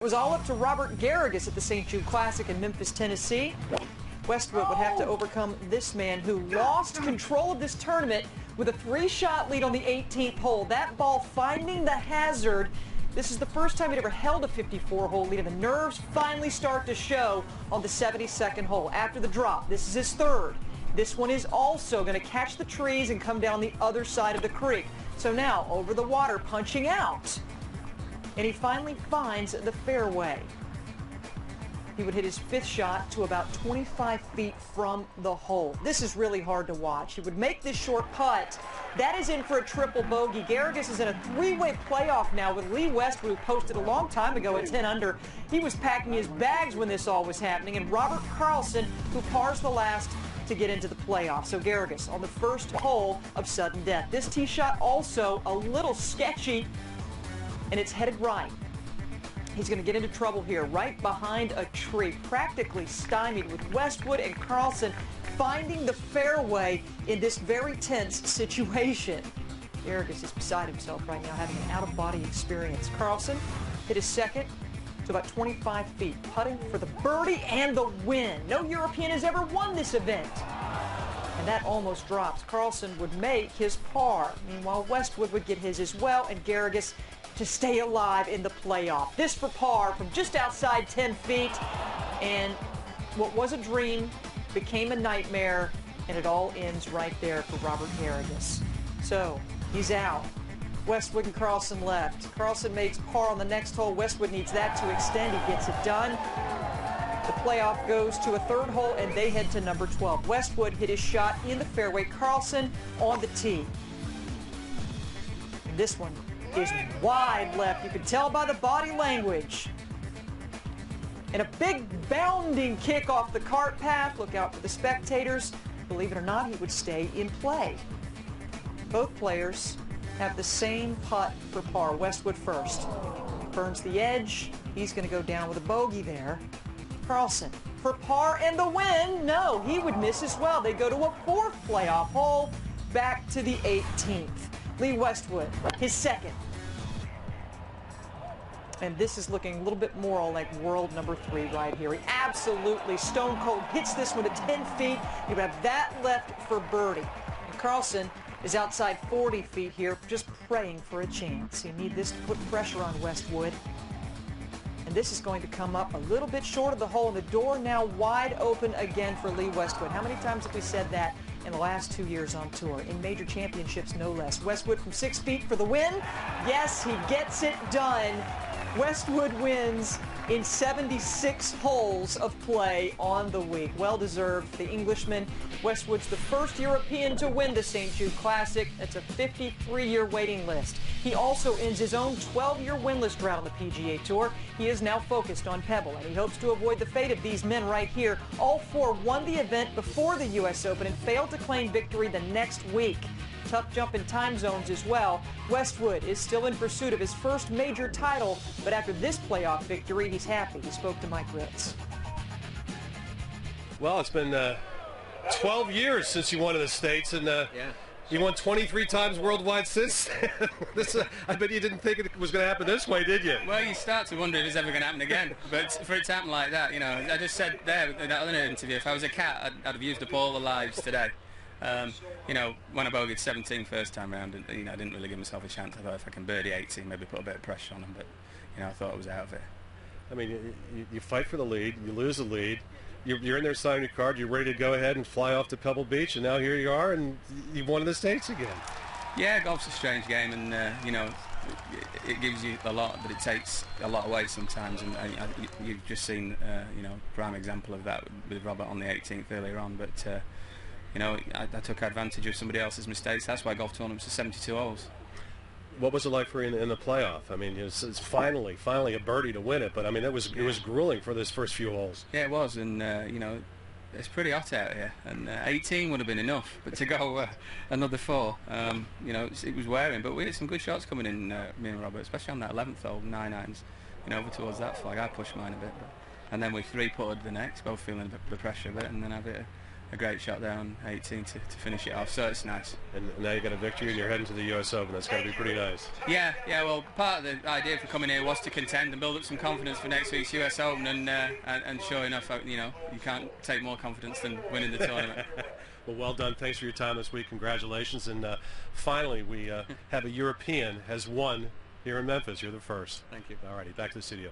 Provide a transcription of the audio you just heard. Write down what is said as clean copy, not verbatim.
It was all up to Robert Garrigus at the St. Jude Classic in Memphis, Tennessee. Westwood would have to overcome this man who lost control of this tournament with a 3-shot lead on the 18th hole. That ball finding the hazard. This is the first time he'd ever held a 54-hole lead, and the nerves finally start to show on the 72nd hole. After the drop, this is his third. This one is also going to catch the trees and come down the other side of the creek. So now over the water, punching out. And he finally finds the fairway. He would hit his 5th shot to about 25 feet from the hole. This is really hard to watch. He would make this short putt. That is in for a triple bogey. Garrigus is in a 3-way playoff now with Lee Westwood, who posted a long time ago at 10 under. He was packing his bags when this all was happening. And Robert Carlson, who pars the last to get into the playoffs. So Garrigus on the first hole of sudden death. This tee shot also a little sketchy, and it's headed right. He's going to get into trouble here, right behind a tree, practically stymied, with Westwood and Carlson finding the fairway in this very tense situation. Garrigus is beside himself right now, having an out-of-body experience. Carlson hit his second to about 25 feet, putting for the birdie and the win. No European has ever won this event. And that almost drops. Carlson would make his par. Meanwhile, Westwood would get his as well, and Garrigus to stay alive in the playoff. This for par from just outside 10 feet. And what was a dream became a nightmare, and it all ends right there for Robert Garrigus. So he's out. Westwood and Carlson left. Carlson makes par on the next hole. Westwood needs that to extend. He gets it done. The playoff goes to a 3rd hole, and they head to number 12. Westwood hit his shot in the fairway. Carlson on the tee. And this one is wide left. You can tell by the body language. And a big bounding kick off the cart path. Look out for the spectators. Believe it or not, he would stay in play. Both players have the same putt for par. Westwood first. Burns the edge. He's going to go down with a bogey there. Carlson for par and the win. No, he would miss as well. They go to a 4th playoff hole, back to the 18th. Lee Westwood, his second. And this is looking a little bit more like world number 3 right here. He absolutely stone cold hits this one at 10 feet. You have that left for birdie. And Carlson is outside 40 feet here, just praying for a chance. You need this to put pressure on Westwood. And this is going to come up a little bit short of the hole, and the door now wide open again for Lee Westwood. How many times have we said that in the last 2 years on tour, in major championships no less? Westwood from 6 feet for the win. Yes, he gets it done. Westwood wins in 76 holes of play on the week. Well deserved. The Englishman, Westwood's the first European to win the St. Jude Classic. That's a 53-year waiting list. He also ends his own 12-year winless drought on the PGA Tour. He is now focused on Pebble, and he hopes to avoid the fate of these men right here. All 4 won the event before the U.S. Open and failed to claim victory the next week. Tough jump in time zones as well. Westwood is still in pursuit of his first major title, but after this playoff victory, he's happy. He spoke to Mike Ritz. Well, it's been 12 years since you won in the States, and you won 23 times worldwide since then. I bet you didn't think it was going to happen this way, did you? Well, you start to wonder if it's ever going to happen again. But for it to happen like that, you know, I just said there in that other interview, if I was a cat, I'd have used up all the lives today. You know, when I bogeyed 17 first time round, you know, I didn't really give myself a chance. I thought if I can birdie 18, maybe put a bit of pressure on him, but, you know, I thought I was out of it. I mean, you fight for the lead, you lose the lead, you're in there signing your card, you're ready to go ahead and fly off to Pebble Beach, and now here you are, and you've won in the States again. Yeah, golf's a strange game, and, you know, it gives you a lot, but it takes a lot away sometimes, and you've just seen, you know, prime example of that with Robert on the 18th earlier on, but you know, I took advantage of somebody else's mistakes. That's why golf tournaments are 72 holes. What was it like for you in the playoff? I mean, it's finally a birdie to win it, but I mean, it was grueling for those first few holes. Yeah, it was, and you know, it's pretty hot out here, and 18 would have been enough, but to go another 4, you know, it was wearing. But we had some good shots coming in, me and Robert, especially on that 11th hole, 9 irons, you know, over towards that flag. I pushed mine a bit, and then we 3-putted the next, both feeling the pressure of it, and then have it a great shot there on 18 to finish it off, so it's nice. And now you got a victory and you're heading to the US Open. That's got to be pretty nice. Yeah, well, part of the idea for coming here was to contend and build up some confidence for next week's US Open, and sure enough, you know, you can't take more confidence than winning the tournament. Well done. Thanks for your time this week. Congratulations. And finally, we have a European has won here in Memphis. You're the first. Thank you. All righty, back to the studio.